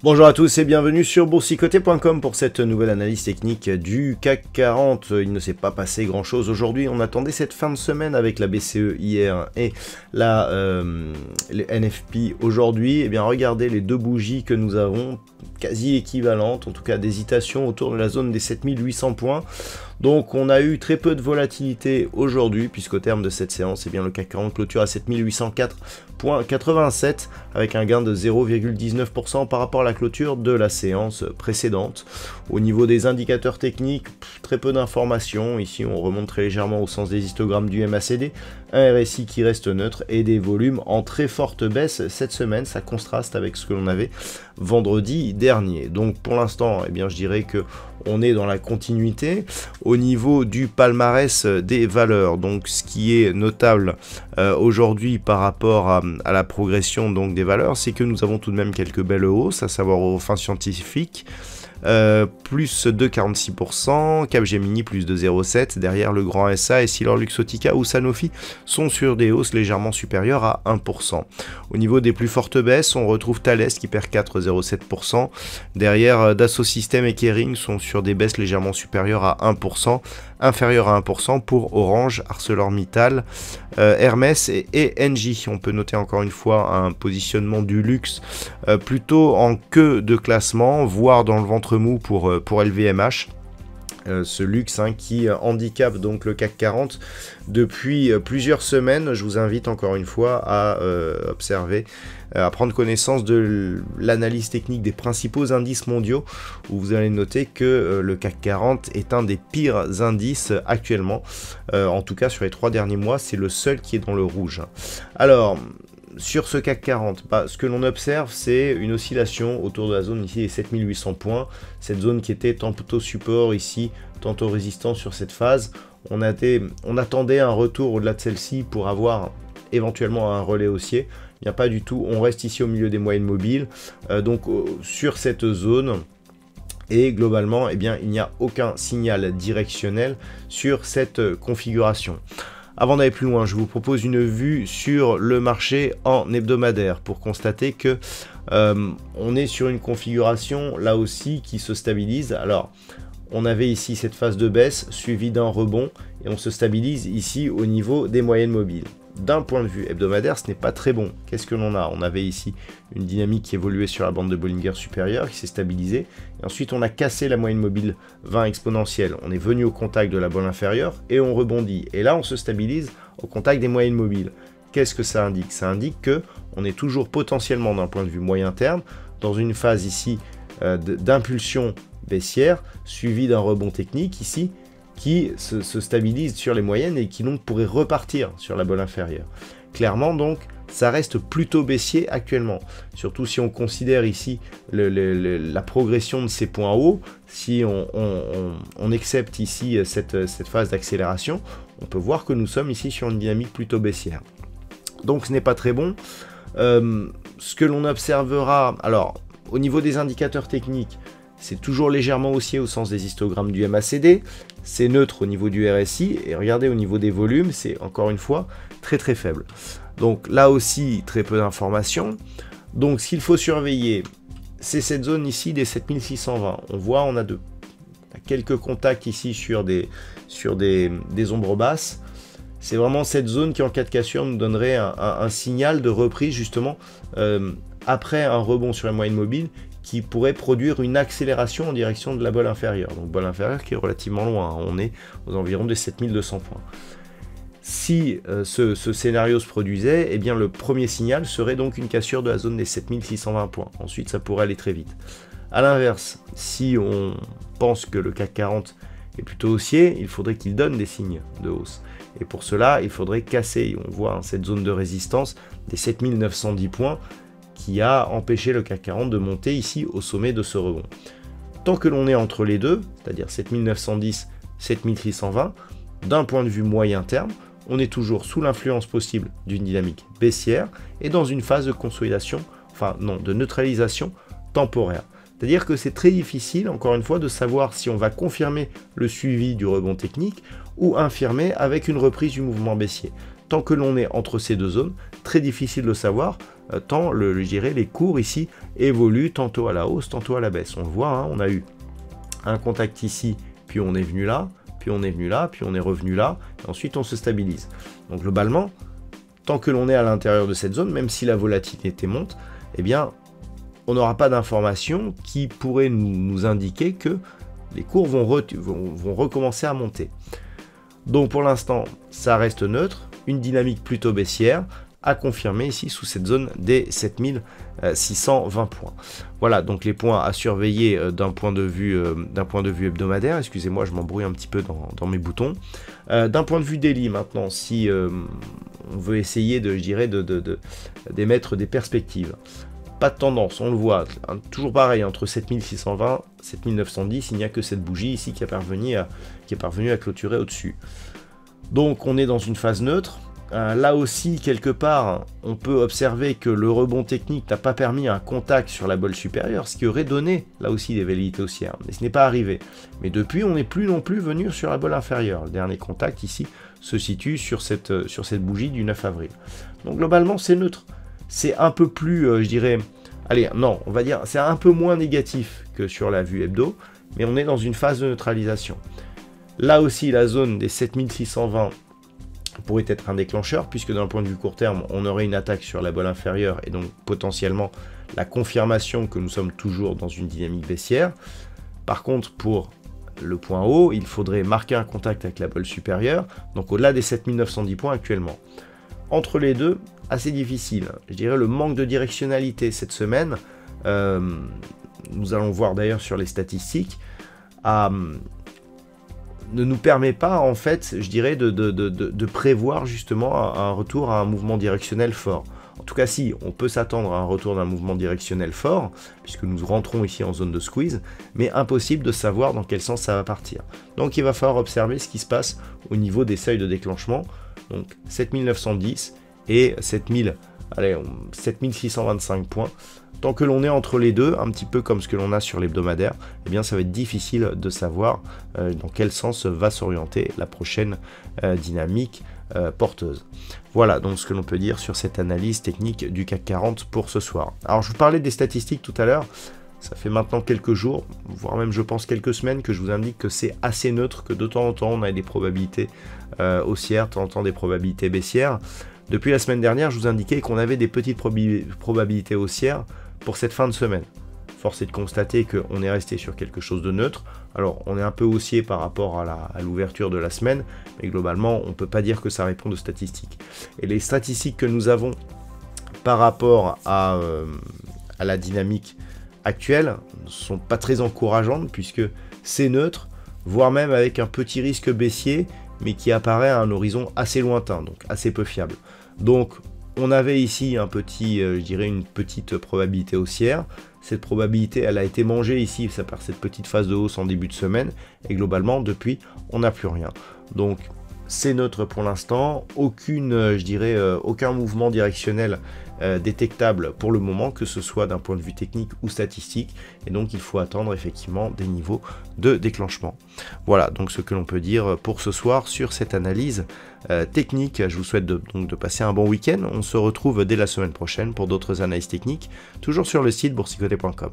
Bonjour à tous et bienvenue sur boursicoté.com pour cette nouvelle analyse technique du CAC 40. Il ne s'est pas passé grand chose aujourd'hui, on attendait cette fin de semaine avec la BCE hier et les NFP aujourd'hui. Et bien regardez les deux bougies que nous avons, quasi équivalentes, en tout cas d'hésitation autour de la zone des 7800 points. Donc on a eu très peu de volatilité aujourd'hui, puisqu'au terme de cette séance, eh bien, le CAC 40 clôture à 7804,87 avec un gain de 0,19% par rapport à la clôture de la séance précédente. Au niveau des indicateurs techniques, très peu d'informations. Ici on remonte très légèrement au sens des histogrammes du MACD, un RSI qui reste neutre et des volumes en très forte baisse cette semaine. Ça contraste avec ce que l'on avait vendredi dernier. Donc pour l'instant, eh bien, je dirais que on est dans la continuité. Au niveau du palmarès des valeurs, donc ce qui est notable aujourd'hui par rapport à la progression donc des valeurs, c'est que nous avons tout de même quelques belles hausses, à savoir aux fins scientifiques, plus de 46%, Capgemini plus de 0,7%, derrière le Grand SA, EssilorLuxottica ou Sanofi sont sur des hausses légèrement supérieures à 1%. Au niveau des plus fortes baisses, on retrouve Thales qui perd 4,07%, derrière Dassault Systèmes et Kering sont sur des baisses légèrement supérieures à 1%, inférieur à 1% pour Orange, ArcelorMittal, Hermès et Engie. On peut noter encore une fois un positionnement du luxe plutôt en queue de classement, voire dans le ventre mou pour LVMH. Ce luxe qui handicape donc le CAC 40 depuis plusieurs semaines. Je vous invite encore une fois à observer, à prendre connaissance de l'analyse technique des principaux indices mondiaux, où vous allez noter que le CAC 40 est un des pires indices actuellement, en tout cas sur les 3 derniers mois, c'est le seul qui est dans le rouge. Alors, sur ce CAC 40, ce que l'on observe, c'est une oscillation autour de la zone ici des 7800 points, cette zone qui était tantôt support ici, tantôt résistance sur cette phase. On attendait un retour au-delà de celle-ci pour avoir éventuellement un relais haussier. Il n'y a pas du tout, on reste ici au milieu des moyennes mobiles, donc sur cette zone. Et globalement, eh bien, il n'y a aucun signal directionnel sur cette configuration. Avant d'aller plus loin, je vous propose une vue sur le marché en hebdomadaire pour constater que on est sur une configuration là aussi qui se stabilise. Alors, on avait ici cette phase de baisse suivie d'un rebond et on se stabilise ici au niveau des moyennes mobiles. D'un point de vue hebdomadaire, ce n'est pas très bon. Qu'est-ce que l'on a? On avait ici une dynamique qui évoluait sur la bande de Bollinger supérieure, qui s'est stabilisée. Et ensuite, on a cassé la moyenne mobile 20 exponentielle. On est venu au contact de la bande inférieure et on rebondit. Et là, on se stabilise au contact des moyennes mobiles. Qu'est-ce que ça indique? Ça indique que on est toujours potentiellement, d'un point de vue moyen terme, dans une phase ici d'impulsion baissière, suivie d'un rebond technique ici, qui se stabilise sur les moyennes et qui donc pourrait repartir sur la bande inférieure. Clairement donc, ça reste plutôt baissier actuellement, surtout si on considère ici la progression de ces points hauts. Si on accepte ici cette phase d'accélération, on peut voir que nous sommes ici sur une dynamique plutôt baissière. Donc ce n'est pas très bon. Ce que l'on observera, alors au niveau des indicateurs techniques, c'est toujours légèrement haussier au sens des histogrammes du MACD, c'est neutre au niveau du RSI, et regardez au niveau des volumes, c'est encore une fois très très faible. Donc là aussi, très peu d'informations. Donc ce qu'il faut surveiller, c'est cette zone ici des 7620. On voit, on a quelques contacts ici sur des ombres basses. C'est vraiment cette zone qui en cas de cassure nous donnerait un signal de reprise justement après un rebond sur la moyenne mobile, qui pourrait produire une accélération en direction de la bole inférieure. Donc bole inférieure qui est relativement loin, on est aux environs des 7200 points. Si ce scénario se produisait, eh bien le premier signal serait donc une cassure de la zone des 7620 points. Ensuite, ça pourrait aller très vite. A l'inverse, si on pense que le CAC 40 est plutôt haussier, il faudrait qu'il donne des signes de hausse. Et pour cela, il faudrait casser, on voit cette zone de résistance des 7910 points, qui a empêché le CAC 40 de monter ici au sommet de ce rebond. Tant que l'on est entre les deux, c'est-à-dire 7910, 7620, d'un point de vue moyen terme, on est toujours sous l'influence possible d'une dynamique baissière et dans une phase de consolidation, enfin non, de neutralisation temporaire. C'est-à-dire que c'est très difficile, encore une fois, de savoir si on va confirmer le suivi du rebond technique ou infirmer avec une reprise du mouvement baissier. Tant que l'on est entre ces deux zones, très difficile de savoir, tant je dirais, les cours ici évoluent tantôt à la hausse, tantôt à la baisse. On le voit, hein, on a eu un contact ici, puis on est venu là, puis on est venu là, puis on est revenu là, et ensuite on se stabilise. Donc globalement, tant que l'on est à l'intérieur de cette zone, même si la volatilité monte, eh bien, on n'aura pas d'informations qui pourraient nous indiquer que les cours vont recommencer à monter. Donc pour l'instant, ça reste neutre, une dynamique plutôt baissière, à confirmer ici sous cette zone des 7620 points. Voilà, donc les points à surveiller d'un point de vue hebdomadaire. Excusez-moi, je m'embrouille un petit peu dans mes boutons. D'un point de vue daily maintenant, si on veut essayer d'émettre des perspectives. Pas de tendance, on le voit, toujours pareil, entre 7620 et 7910, il n'y a que cette bougie ici qui est parvenue à clôturer au-dessus. Donc on est dans une phase neutre. Là aussi, quelque part, on peut observer que le rebond technique n'a pas permis un contact sur la bolle supérieure, ce qui aurait donné là aussi des velléités haussières. Mais ce n'est pas arrivé. Mais depuis, on n'est plus non plus venu sur la bolle inférieure. Le dernier contact ici se situe sur cette bougie du 9 avril. Donc globalement, c'est neutre. C'est un peu plus, je dirais, allez, non, on va dire, c'est un peu moins négatif que sur la vue hebdo, mais on est dans une phase de neutralisation. Là aussi, la zone des 7620 pourrait être un déclencheur, puisque d'un point de vue court terme, on aurait une attaque sur la bolle inférieure, et donc potentiellement la confirmation que nous sommes toujours dans une dynamique baissière. Par contre, pour le point haut, il faudrait marquer un contact avec la bolle supérieure, donc au-delà des 7910 points actuellement. Entre les deux, assez difficile. Je dirais le manque de directionnalité cette semaine, nous allons voir d'ailleurs sur les statistiques, ne nous permet pas, en fait, je dirais, de prévoir justement un retour à un mouvement directionnel fort. En tout cas, si, on peut s'attendre à un retour d'un mouvement directionnel fort, puisque nous rentrons ici en zone de squeeze, mais impossible de savoir dans quel sens ça va partir. Donc il va falloir observer ce qui se passe au niveau des seuils de déclenchement, donc 7910 et 7625 points. Tant que l'on est entre les deux, un petit peu comme ce que l'on a sur l'hebdomadaire, eh bien ça va être difficile de savoir dans quel sens va s'orienter la prochaine dynamique porteuse. Voilà donc ce que l'on peut dire sur cette analyse technique du CAC 40 pour ce soir. Alors je vous parlais des statistiques tout à l'heure, ça fait maintenant quelques jours, voire même je pense quelques semaines que je vous indique que c'est assez neutre, que de temps en temps on a des probabilités haussières, de temps en temps des probabilités baissières. Depuis la semaine dernière, je vous indiquais qu'on avait des petites probabilités haussières pour cette fin de semaine. Force est de constater qu'on est resté sur quelque chose de neutre. Alors, on est un peu haussier par rapport à l'ouverture de la semaine, mais globalement, on ne peut pas dire que ça répond aux statistiques. Et les statistiques que nous avons par rapport à la dynamique actuelle ne sont pas très encourageantes, puisque c'est neutre, voire même avec un petit risque baissier, mais qui apparaît à un horizon assez lointain, donc assez peu fiable. Donc, on avait ici un petit, je dirais une petite probabilité haussière. Cette probabilité, elle a été mangée ici par cette petite phase de hausse en début de semaine. Et globalement, depuis, on n'a plus rien. Donc, c'est neutre pour l'instant. Aucun mouvement directionnel détectable pour le moment, que ce soit d'un point de vue technique ou statistique. Et donc, il faut attendre effectivement des niveaux de déclenchement. Voilà, donc ce que l'on peut dire pour ce soir sur cette analyse technique. Je vous souhaite donc de passer un bon week-end. On se retrouve dès la semaine prochaine pour d'autres analyses techniques, toujours sur le site boursicoté.com.